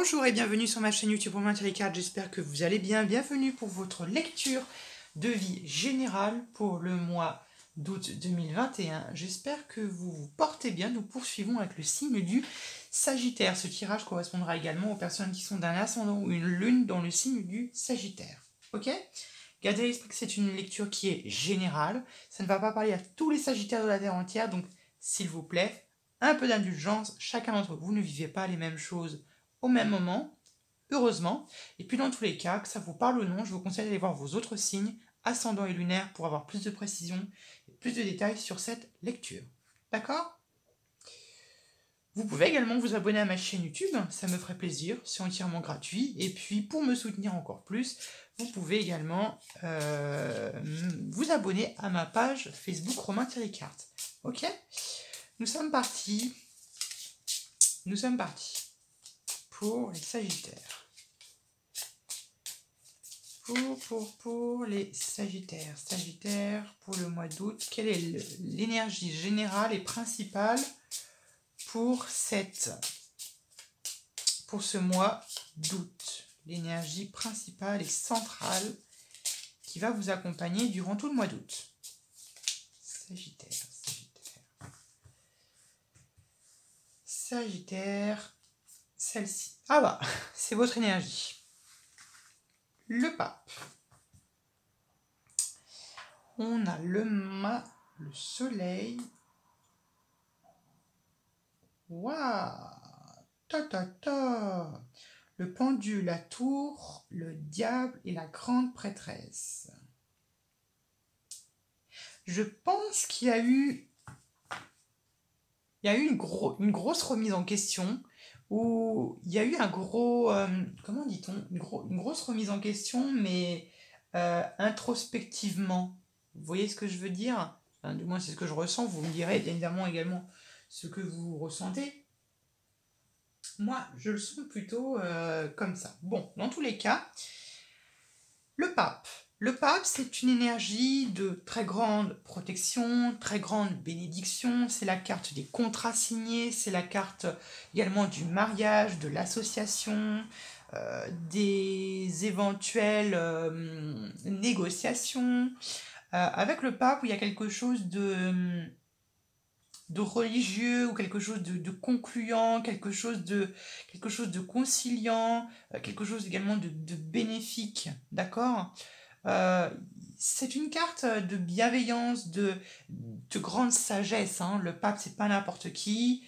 Bonjour et bienvenue sur ma chaîne YouTube Romain Télécarte, j'espère que vous allez bien. Bienvenue pour votre lecture de vie générale pour le mois d'août 2021. J'espère que vous vous portez bien. Nous poursuivons avec le signe du Sagittaire. Ce tirage correspondra également aux personnes qui sont d'un ascendant ou une lune dans le signe du Sagittaire. Ok ? Gardez à l'esprit que c'est une lecture qui est générale. Ça ne va pas parler à tous les Sagittaires de la Terre entière, donc s'il vous plaît, un peu d'indulgence. Chacun d'entre vous ne vivez pas les mêmes choses au même moment, heureusement. Et puis dans tous les cas, que ça vous parle ou non, je vous conseille d'aller voir vos autres signes, ascendant et lunaire, pour avoir plus de précision et plus de détails sur cette lecture. D'accord ? Vous pouvez également vous abonner à ma chaîne YouTube, ça me ferait plaisir, c'est entièrement gratuit. Et puis pour me soutenir encore plus, vous pouvez également vous abonner à ma page Facebook Romain Télécarte. Ok ? Nous sommes partis pour les Sagittaires. Pour les Sagittaires. Sagittaires, pour le mois d'août, quelle est l'énergie générale et principale pour ce mois d'août? L'énergie principale et centrale qui va vous accompagner durant tout le mois d'août. Sagittaire, celle-ci. Ah bah, c'est votre énergie. Le pape. On a le soleil. Waouh! Le pendu, la tour, le diable et la grande prêtresse. Je pense qu'il y a eu une grosse remise en question, où il y a eu un gros, comment dit-on, une grosse remise en question, mais introspectivement. Vous voyez ce que je veux dire? Enfin, du moins, c'est ce que je ressens. Vous me direz bien évidemment également ce que vous ressentez. Moi, je le sens plutôt comme ça. Bon, dans tous les cas, le pape. Le pape, c'est une énergie de très grande protection, très grande bénédiction. C'est la carte des contrats signés, c'est la carte également du mariage, de l'association, des éventuelles négociations. Avec le pape, où il y a quelque chose de religieux, ou quelque chose de concluant, quelque chose de conciliant, quelque chose également de bénéfique, d'accord ? C'est une carte de bienveillance, de grande sagesse, hein. Le pape, c'est pas n'importe qui.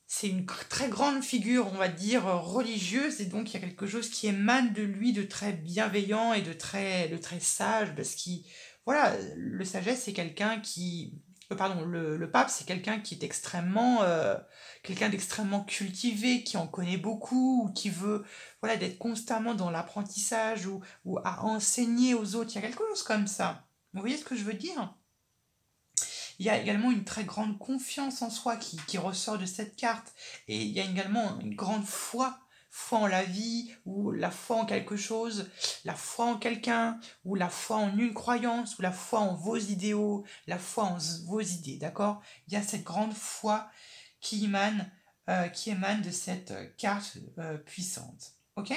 C'est une très grande figure, on va dire, religieuse, et donc il y a quelque chose qui émane de lui de très bienveillant et de très sage, parce qu'il, voilà, le sagesse, c'est quelqu'un qui... le pape, c'est quelqu'un qui est quelqu'un d'extrêmement cultivé, qui en connaît beaucoup, ou qui veut, voilà, d'être constamment dans l'apprentissage, ou à enseigner aux autres. Il y a quelque chose comme ça. Vous voyez ce que je veux dire ? Il y a également une très grande confiance en soi qui ressort de cette carte. Et il y a également une grande foi en la vie, ou la foi en quelque chose, la foi en quelqu'un, ou la foi en une croyance, ou la foi en vos idéaux, la foi en vos idées, d'accord ? Il y a cette grande foi qui émane de cette carte puissante. Ok ?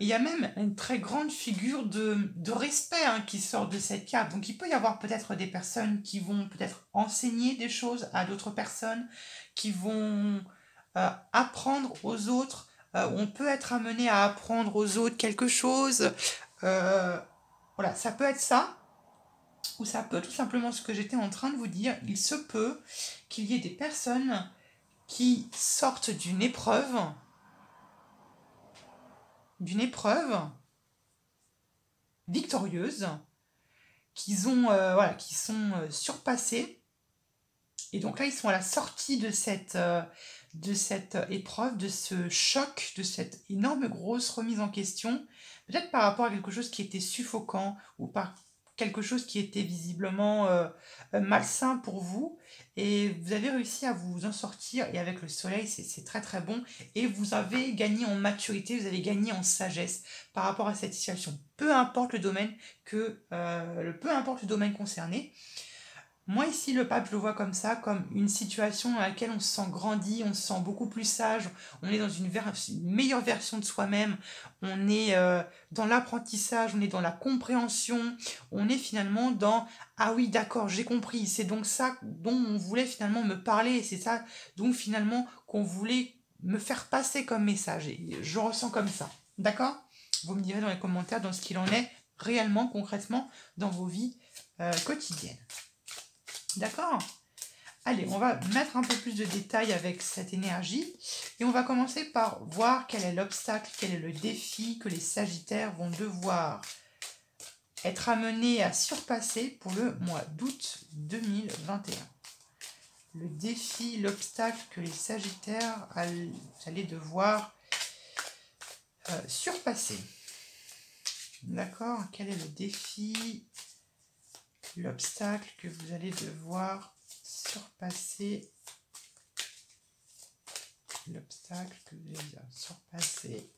Il y a même une très grande figure de respect, hein, qui sort de cette carte. Donc il peut y avoir peut-être des personnes qui vont peut-être enseigner des choses à d'autres personnes, qui vont apprendre aux autres. On peut être amené à apprendre aux autres quelque chose. Voilà, ça peut être ça. Ou ça peut tout simplement, ce que j'étais en train de vous dire, il se peut qu'il y ait des personnes qui sortent d'une épreuve victorieuse, qui sont surpassés, et donc là ils sont à la sortie de cette épreuve, de ce choc, de cette énorme grosse remise en question, peut-être par rapport à quelque chose qui était suffocant, ou par quelque chose qui était visiblement malsain pour vous, et vous avez réussi à vous en sortir, et avec le soleil c'est très très bon, et vous avez gagné en maturité, vous avez gagné en sagesse par rapport à cette situation, peu importe le domaine concerné. Moi ici, le pape, je le vois comme ça, comme une situation dans laquelle on se sent grandi, on se sent beaucoup plus sage, on est dans une meilleure version de soi-même, on est dans l'apprentissage, on est dans la compréhension, on est finalement dans «Ah oui, d'accord, j'ai compris, c'est donc ça dont on voulait finalement me parler, c'est ça donc finalement qu'on voulait me faire passer comme message.» Et je ressens comme ça, d'accord? Vous me direz dans les commentaires dans ce qu'il en est réellement, concrètement, dans vos vies quotidiennes. D'accord? Allez, on va mettre un peu plus de détails avec cette énergie et on va commencer par voir quel est l'obstacle, quel est le défi que les Sagittaires vont devoir être amenés à surpasser pour le mois d'août 2021. Le défi, l'obstacle que les Sagittaires allaient devoir surpasser. D'accord? Quel est le défi, l'obstacle que vous allez devoir surpasser, l'obstacle que vous allez devoir surpasser,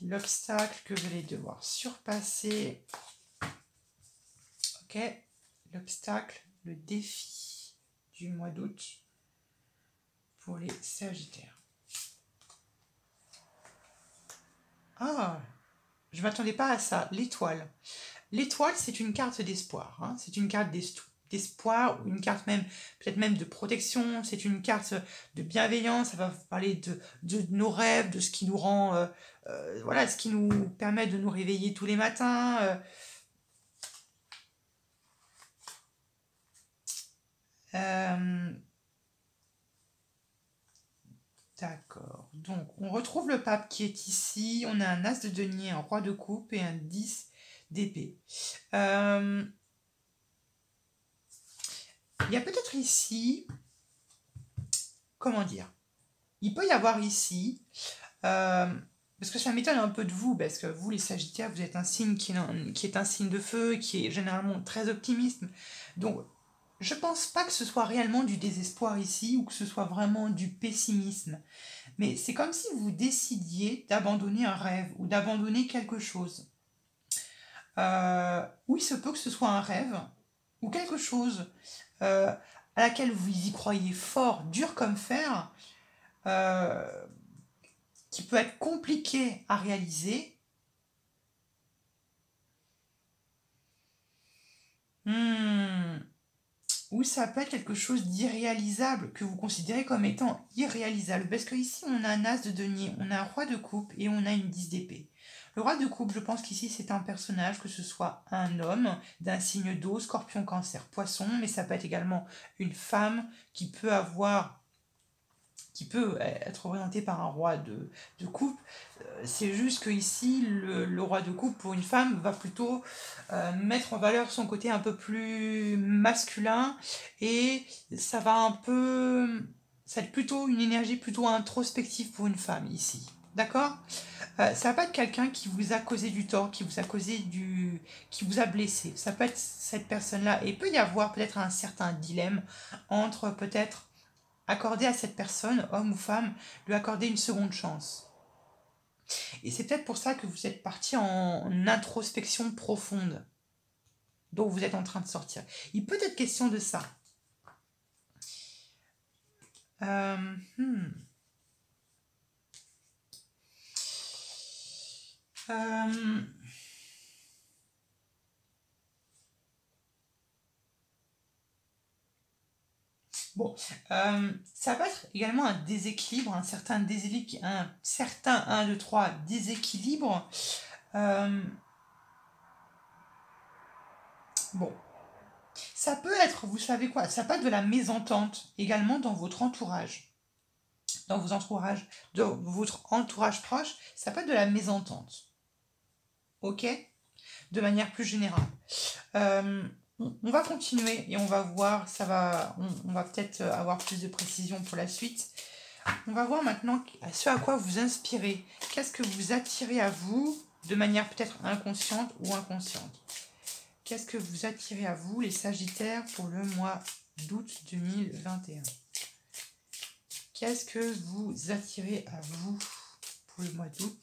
l'obstacle que vous allez devoir surpasser, ok, l'obstacle, le défi du mois d'août pour les Sagittaires. Ah, je ne m'attendais pas à ça, l'étoile. L'étoile, c'est une carte d'espoir, hein. C'est une carte d'espoir, ou une carte même, peut-être même de protection, c'est une carte de bienveillance, ça va vous parler de nos rêves, de ce qui nous rend, voilà, ce qui nous permet de nous réveiller tous les matins. D'accord, donc on retrouve le pape qui est ici, on a un as de denier, un roi de coupe et un 10 d'épée. Il y a peut-être ici, comment dire, il peut y avoir ici, parce que ça m'étonne un peu de vous, parce que vous les Sagittaires, vous êtes un signe qui est un signe de feu, qui est généralement très optimiste, donc je pense pas que ce soit réellement du désespoir ici, ou que ce soit vraiment du pessimisme, mais c'est comme si vous décidiez d'abandonner un rêve, ou d'abandonner quelque chose. Oui, il se peut que ce soit un rêve, ou quelque chose à laquelle vous y croyez fort, dur comme fer, euh, qui peut être compliqué à réaliser. Hmm. Ou ça peut être quelque chose d'irréalisable, que vous considérez comme étant irréalisable. Parce que ici, on a un as de denier, on a un roi de coupe et on a une 10 d'épée. Le roi de coupe, je pense qu'ici, c'est un personnage, que ce soit un homme d'un signe d'eau, scorpion, cancer, poisson, mais ça peut être également une femme qui peut être orientée par un roi de coupe. C'est juste que ici, le roi de coupe, pour une femme, va plutôt mettre en valeur son côté un peu plus masculin, et ça va un peu... Ça va être plutôt une énergie plutôt introspective pour une femme ici. D'accord? Ça va pas être quelqu'un qui vous a causé du tort, qui vous a qui vous a blessé. Ça peut être cette personne-là. Et il peut y avoir peut-être un certain dilemme entre peut-être accorder à cette personne, homme ou femme, lui accorder une seconde chance. Et c'est peut-être pour ça que vous êtes parti en introspection profonde, dont vous êtes en train de sortir. Il peut être question de ça. Euh, hmm. euh, Bon, ça peut être également un déséquilibre, un certain 1, 2, 3 déséquilibre. Bon, ça peut être, vous savez quoi, ça peut être de la mésentente également dans votre entourage. Dans votre entourage proche, ça peut être de la mésentente. Ok? De manière plus générale. On va continuer et on va voir, on va peut-être avoir plus de précision pour la suite. On va voir maintenant ce à quoi vous inspirez. Qu'est-ce que vous attirez à vous de manière peut-être inconsciente ou inconsciente. Qu'est-ce que vous attirez à vous, les Sagittaires, pour le mois d'août 2021? Qu'est-ce que vous attirez à vous pour le mois d'août?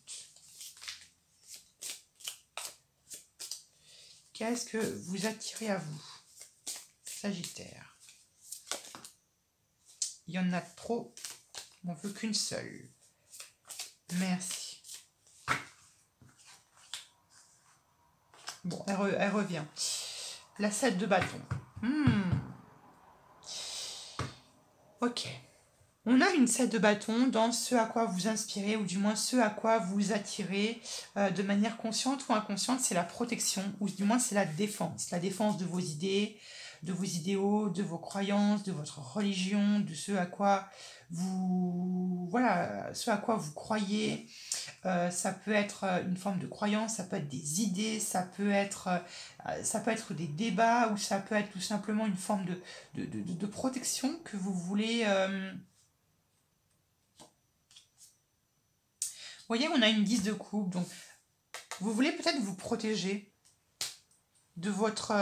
Qu'est-ce que vous attirez à vous? Sagittaire. Il y en a trop. On veut qu'une seule. Merci. Bon, elle revient. La 7 de bâton. Ok. On a une 7 de bâton dans ce à quoi vous inspirez, ou du moins ce à quoi vous attirez de manière consciente ou inconsciente, c'est la protection, ou du moins c'est la défense. La défense de vos idées, de vos idéaux, de vos croyances, de votre religion, de ce à quoi vous... Voilà, ce à quoi vous croyez. Ça peut être une forme de croyance, ça peut être des idées, ça peut être des débats, ou ça peut être tout simplement une forme de protection que vous voulez... Vous voyez, on a une 10 de coupe, donc vous voulez peut-être vous protéger de votre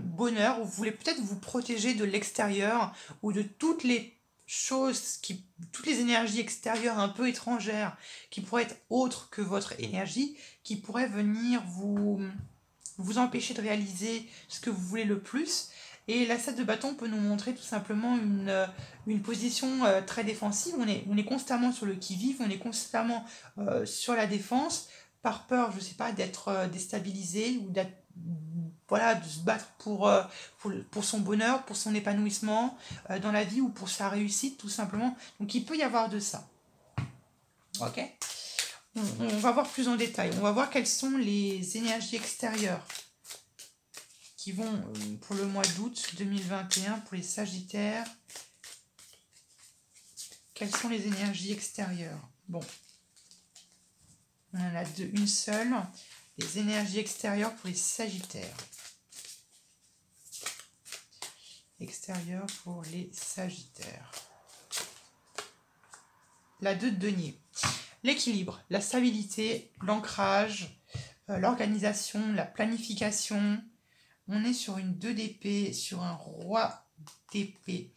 bonheur, ou vous voulez peut-être vous protéger de l'extérieur, ou de toutes les choses, toutes les énergies extérieures un peu étrangères, qui pourraient être autres que votre énergie, qui pourraient venir vous empêcher de réaliser ce que vous voulez le plus. Et la 7 de bâton peut nous montrer tout simplement une position très défensive. On est constamment sur le qui-vive, on est constamment sur la défense, par peur, je ne sais pas, d'être déstabilisé, ou d'être, voilà, de se battre pour son bonheur, pour son épanouissement dans la vie, ou pour sa réussite, tout simplement. Donc il peut y avoir de ça. Ok. On va voir plus en détail. On va voir quelles sont les énergies extérieures qui vont pour le mois d'août 2021 pour les Sagittaires. Quelles sont les énergies extérieures? Bon, on en a une seule. Les énergies extérieures pour les Sagittaires. Extérieures pour les Sagittaires. La 2 de denier. L'équilibre, la stabilité, l'ancrage, l'organisation, la planification. On est sur une 2 d'épée, sur un roi d'épée.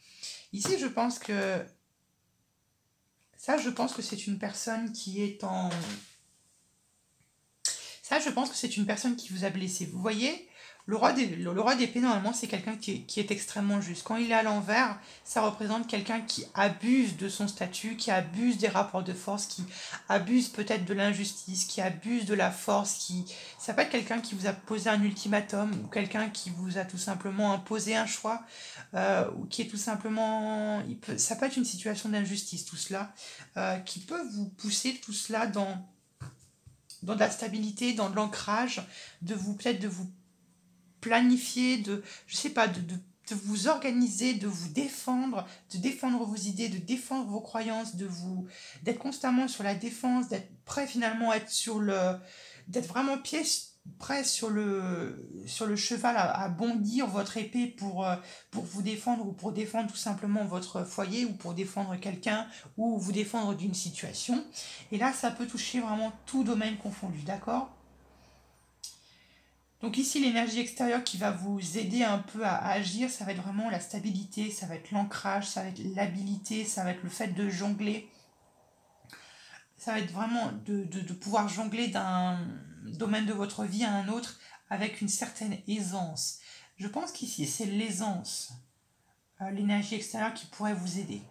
Ici, je pense que c'est une personne qui est en... Ça, je pense que c'est une personne qui vous a blessé. Vous voyez, le roi d'épée, normalement, c'est quelqu'un qui est extrêmement juste. Quand il est à l'envers, ça représente quelqu'un qui abuse de son statut, qui abuse des rapports de force, qui abuse peut-être de l'injustice, qui abuse de la force, ça peut être quelqu'un qui vous a posé un ultimatum, ou quelqu'un qui vous a tout simplement imposé un choix, ou qui est tout simplement... ça peut être une situation d'injustice, tout cela, qui peut vous pousser tout cela dans de la stabilité, dans de l'ancrage, peut-être de vous planifier, je sais pas, de vous organiser, de vous défendre, de défendre vos idées, de défendre vos croyances, d'être constamment sur la défense, d'être prêt finalement à être d'être vraiment prêt sur le cheval à bondir votre épée pour vous défendre, ou pour défendre tout simplement votre foyer, ou pour défendre quelqu'un, ou vous défendre d'une situation. Et là, ça peut toucher vraiment tout domaine confondu, d'accord ? Donc ici, l'énergie extérieure qui va vous aider un peu à agir, ça va être vraiment la stabilité, ça va être l'ancrage, ça va être l'habilité, ça va être le fait de jongler. Ça va être vraiment de pouvoir jongler d'un domaine de votre vie à un autre avec une certaine aisance. Je pense qu'ici, c'est l'aisance, l'énergie extérieure qui pourrait vous aider.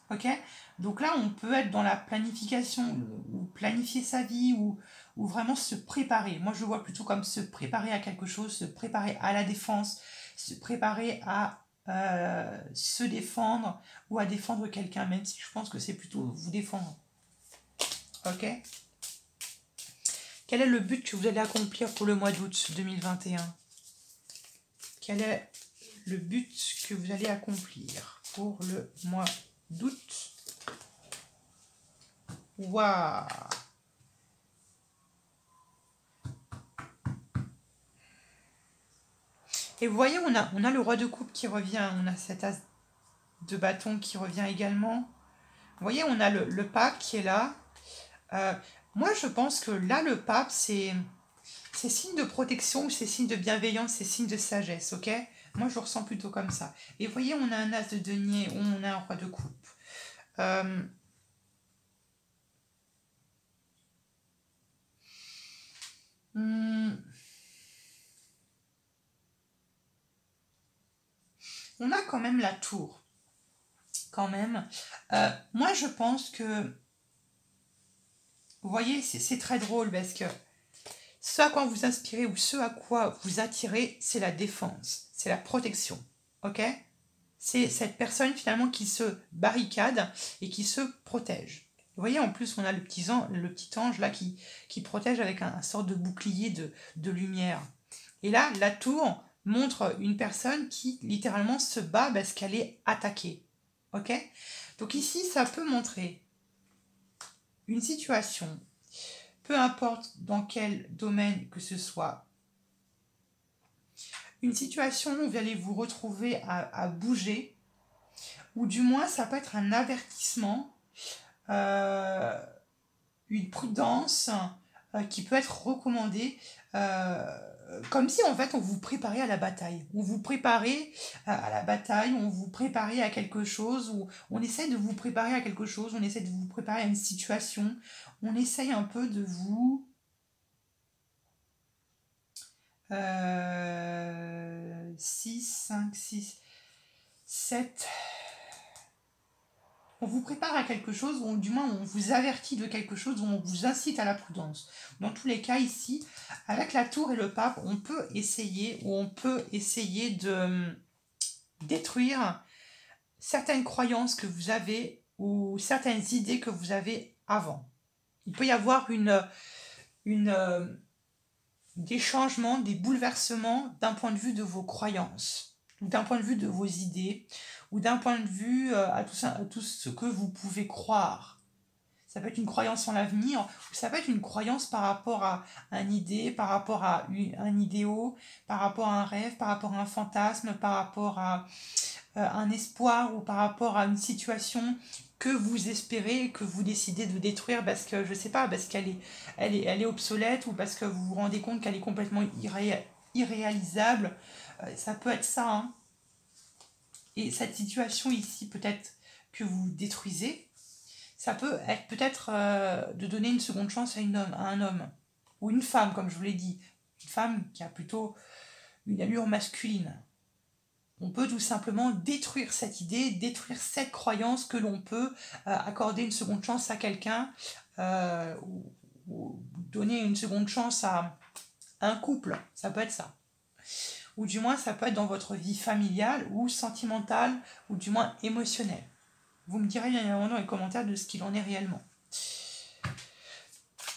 Ok ? Donc là, on peut être dans la planification, ou planifier sa vie, ou vraiment se préparer. Moi, je vois plutôt comme se préparer à quelque chose, se préparer à la défense, se préparer à se défendre, ou à défendre quelqu'un, même si je pense que c'est plutôt vous défendre. Ok ? Quel est le but que vous allez accomplir pour le mois d'août 2021 ? Quel est le but que vous allez accomplir pour le mois d'août ? Waouh! Et vous voyez, on a le roi de coupe qui revient, on a cet as de bâton qui revient également. Vous voyez, on a le pape qui est là. Moi, je pense que là, le pape, c'est signe de protection, ou c'est signe de bienveillance, c'est signe de sagesse, ok? Moi, je le ressens plutôt comme ça. Et vous voyez, on a un as de denier, on a un roi de coupe. Hmm, on a quand même la tour. Quand même. Moi, je pense que, vous voyez, c'est très drôle parce que ce à quoi vous inspirez ou ce à quoi vous attirez, c'est la défense, c'est la protection. Ok? C'est cette personne finalement qui se barricade et qui se protège. Vous voyez, en plus, on a le petit ange là qui protège avec un sort de bouclier de lumière. Et là, la tour montre une personne qui littéralement se bat parce qu'elle est attaquée. Ok? Donc ici, ça peut montrer une situation, peu importe dans quel domaine que ce soit, une situation où vous allez vous retrouver à bouger, ou du moins ça peut être un avertissement, une prudence qui peut être recommandée, comme si en fait on vous préparait à la bataille. On vous préparait à la bataille, on vous préparait à quelque chose, ou on essaie de vous préparer à quelque chose, on essaie de vous préparer à une situation, on essaye un peu de vous... 6, 5, 6, 7... On vous prépare à quelque chose, ou du moins on vous avertit de quelque chose, ou on vous incite à la prudence. Dans tous les cas ici, avec la tour et le pape, on peut essayer de détruire certaines croyances que vous avez ou certaines idées que vous avez avant. Il peut y avoir des changements, des bouleversements d'un point de vue de vos croyances, ou d'un point de vue de vos idées, ou d'un point de vue à tout ce que vous pouvez croire. Ça peut être une croyance en l'avenir, ou ça peut être une croyance par rapport à une idée, par rapport à un idéal, par rapport à un rêve, par rapport à un fantasme, par rapport à un espoir, ou par rapport à une situation que vous espérez, que vous décidez de détruire parce que, je sais pas, parce elle est obsolète, ou parce que vous vous rendez compte qu'elle est complètement irréalisable. Ça peut être ça, hein. Et cette situation ici, peut-être que vous détruisez, ça peut être peut-être de donner une seconde chance à un homme, ou une femme, comme je vous l'ai dit, une femme qui a plutôt une allure masculine. On peut tout simplement détruire cette idée, détruire cette croyance que l'on peut accorder une seconde chance à quelqu'un, ou donner une seconde chance à un couple, ça peut être ça. Ou du moins ça peut être dans votre vie familiale ou sentimentale, ou du moins émotionnelle. Vous me direz bien évidemment dans les commentaires de ce qu'il en est réellement.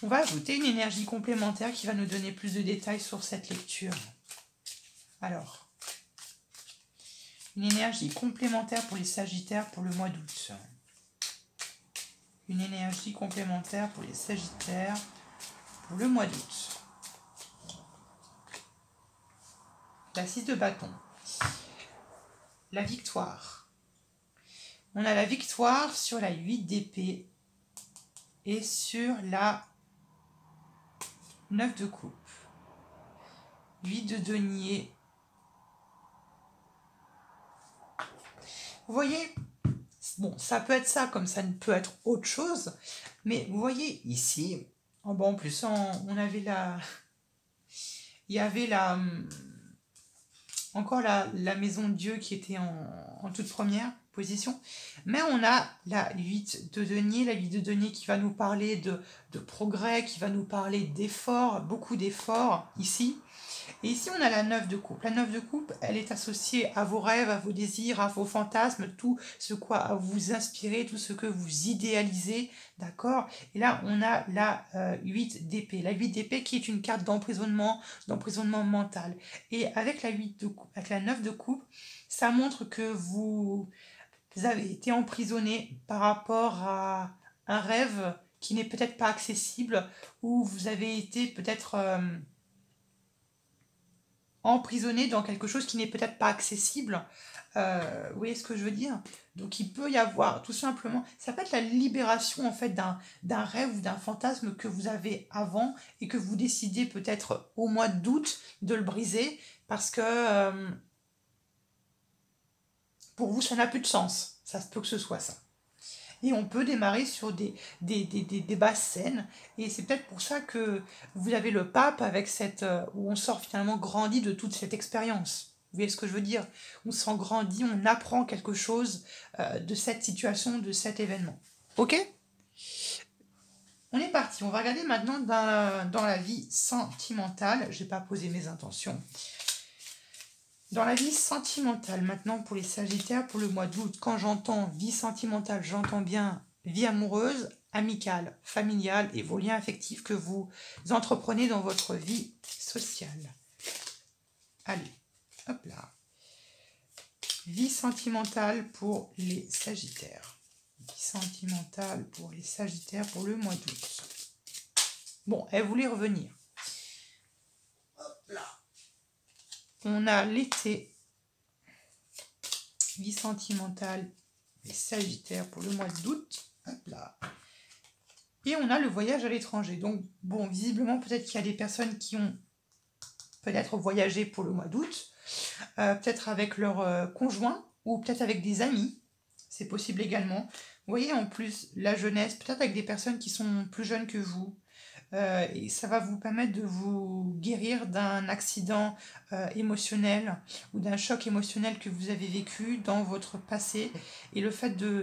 On va ajouter une énergie complémentaire qui va nous donner plus de détails sur cette lecture. Alors, une énergie complémentaire pour les Sagittaires pour le mois d'août. Une énergie complémentaire pour les Sagittaires pour le mois d'août. La 6 de bâton. La victoire. On a la victoire sur la 8 d'épée et sur la 9 de coupe. 8 de denier. Vous voyez, bon, ça peut être ça, comme ça ne peut être autre chose. Mais vous voyez ici, en plus, on avait il y avait encore la maison de Dieu qui était en toute première position. Mais on a la 8 de denier, la 8 de denier qui va nous parler de progrès, qui va nous parler d'efforts, beaucoup d'efforts ici. Et ici, on a la 9 de coupe. La 9 de coupe, elle est associée à vos rêves, à vos désirs, à vos fantasmes, tout ce quoi vous inspirez, tout ce que vous idéalisez, d'accord? Et là, on a la 8 d'épée. La 8 d'épée qui est une carte d'emprisonnement mental. Et avec la 8 de coupe, avec la 9 de coupe, ça montre que vous avez été emprisonné par rapport à un rêve qui n'est peut-être pas accessible, ou vous avez été peut-être... emprisonné dans quelque chose qui n'est peut-être pas accessible. Vous voyez ce que je veux dire? Donc il peut y avoir tout simplement, ça peut être la libération en fait d'un rêve ou d'un fantasme que vous avez avant et que vous décidez peut-être au mois d'août de le briser parce que pour vous ça n'a plus de sens. Ça se peut que ce soit ça. Et on peut démarrer sur des basses scènes. Et c'est peut-être pour ça que vous avez le pape avec cette... où on sort finalement grandi de toute cette expérience. Vous voyez ce que je veux dire? On s'en grandit, on apprend quelque chose de cette situation, de cet événement. Ok? On est parti. On va regarder maintenant dans la vie sentimentale. Je n'ai pas posé mes intentions. Dans la vie sentimentale, maintenant pour les Sagittaires, pour le mois d'août, quand j'entends vie sentimentale, j'entends bien vie amoureuse, amicale, familiale et vos liens affectifs que vous entreprenez dans votre vie sociale. Allez, hop là. Vie sentimentale pour les Sagittaires. Vie sentimentale pour les Sagittaires pour le mois d'août. Bon, elle voulait revenir. Hop là. On a l'été. Vie sentimentale les Sagittaires pour le mois d'août. Hop là. Et on a le voyage à l'étranger. Donc, bon, visiblement, peut-être qu'il y a des personnes qui ont peut-être voyagé pour le mois d'août. Peut-être avec leur conjoint ou peut-être avec des amis. C'est possible également. Vous voyez, en plus, la jeunesse, peut-être avec des personnes qui sont plus jeunes que vous. Et ça va vous permettre de vous guérir d'un accident émotionnel ou d'un choc émotionnel que vous avez vécu dans votre passé. Et le fait de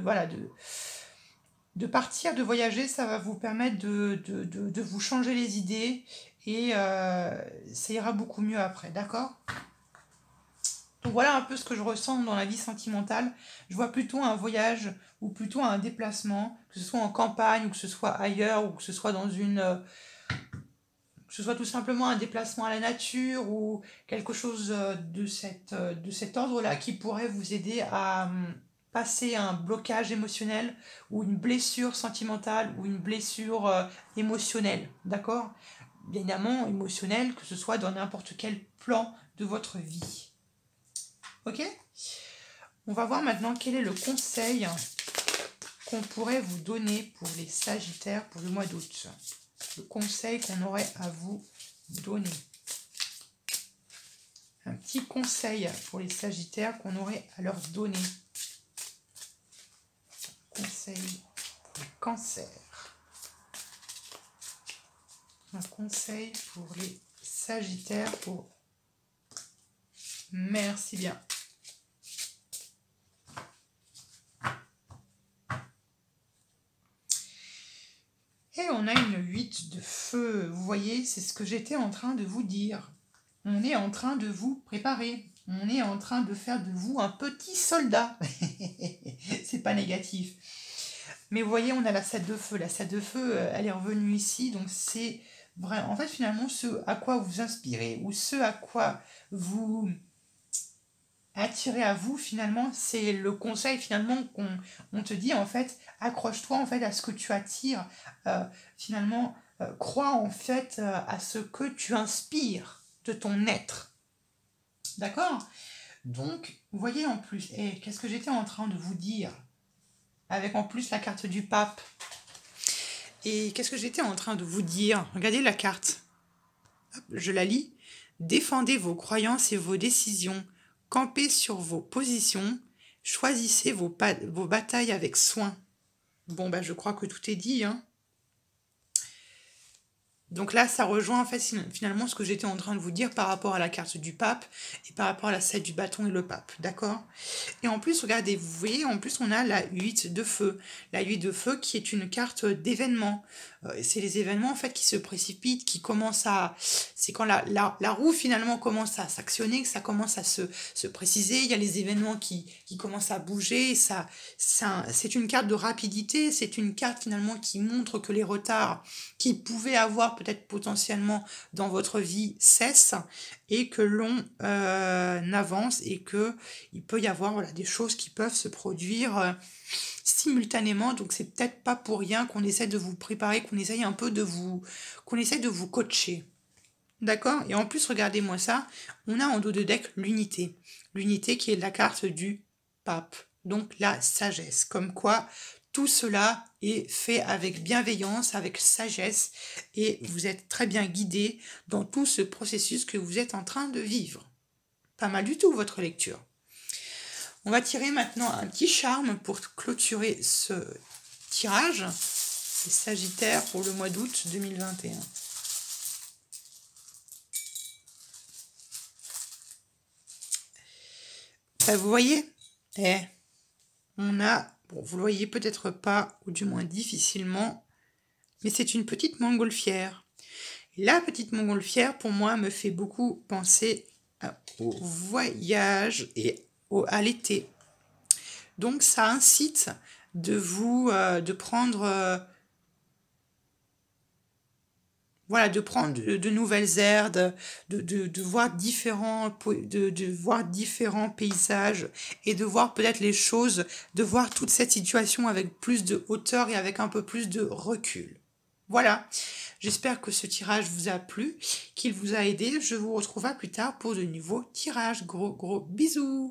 partir, de voyager, ça va vous permettre de vous changer les idées et ça ira beaucoup mieux après, d'accord? Donc voilà un peu ce que je ressens dans la vie sentimentale. Je vois plutôt un voyage ou plutôt un déplacement, que ce soit en campagne ou que ce soit ailleurs ou que ce soit dans que ce soit tout simplement un déplacement à la nature ou quelque chose de cet ordre-là qui pourrait vous aider à passer un blocage émotionnel ou une blessure sentimentale ou une blessure émotionnelle, d'accord? Bien évidemment, émotionnelle, que ce soit dans n'importe quel plan de votre vie. Ok? On va voir maintenant quel est le conseil qu'on pourrait vous donner pour les Sagittaires pour le mois d'août. Le conseil qu'on aurait à vous donner. Un petit conseil pour les Sagittaires qu'on aurait à leur donner. Conseil pour les Cancers. Un conseil pour les Sagittaires pour... Merci bien. Et on a une 8 de feu. Vous voyez, c'est ce que j'étais en train de vous dire. On est en train de vous préparer. On est en train de faire de vous un petit soldat. C'est pas négatif. Mais vous voyez, on a la 7 de feu. La 7 de feu, elle est revenue ici. Donc c'est vrai. En fait, finalement, ce à quoi vous inspirez ou ce à quoi vous attirer à vous, finalement, c'est le conseil finalement qu'on te dit, en fait, accroche-toi en fait à ce que tu attires, finalement, crois en fait à ce que tu inspires de ton être. D'accord? Donc, vous voyez en plus, et qu'est-ce que j'étais en train de vous dire, avec en plus la carte du pape. Et qu'est-ce que j'étais en train de vous dire? Regardez la carte. Hop, je la lis. Défendez vos croyances et vos décisions. Campez sur vos positions, choisissez vos batailles avec soin. Bon, ben, je crois que tout est dit, hein. Donc là, ça rejoint en fait finalement ce que j'étais en train de vous dire par rapport à la carte du pape et par rapport à la 7 du bâton et le pape, d'accord? Et en plus, regardez, vous voyez, en plus on a la 8 de feu. La 8 de feu qui est une carte d'événement. C'est les événements en fait qui se précipitent, qui commencent à... C'est quand la roue finalement commence à s'actionner, que ça commence à se préciser. Il y a les événements qui commencent à bouger. C'est une carte de rapidité, c'est une carte finalement qui montre que les retards qu'il pouvait avoir peut-être potentiellement dans votre vie cessent et que l'on avance et que il peut y avoir voilà, des choses qui peuvent se produire simultanément. Donc c'est peut-être pas pour rien qu'on essaie de vous préparer, qu'on essaye un peu qu'on essaie de vous coacher. D'accord? Et en plus, regardez-moi ça, on a en dos de deck l'unité. L'unité qui est la carte du pape. Donc la sagesse. Comme quoi, tout cela est fait avec bienveillance, avec sagesse, et vous êtes très bien guidé dans tout ce processus que vous êtes en train de vivre. Pas mal du tout, votre lecture. On va tirer maintenant un petit charme pour clôturer ce tirage. C'est Sagittaire pour le mois d'août 2021. Bah, vous voyez, on a, bon, vous le voyez peut-être pas, ou du moins difficilement, mais c'est une petite montgolfière. La petite montgolfière, pour moi, me fait beaucoup penser au voyage et à l'été. Donc, ça incite de prendre... voilà, de prendre de nouvelles aires, de voir de voir différents paysages et de voir peut-être les choses, de voir toute cette situation avec plus de hauteur et avec un peu plus de recul. Voilà, j'espère que ce tirage vous a plu, qu'il vous a aidé. Je vous retrouverai plus tard pour de nouveaux tirages. Gros bisous!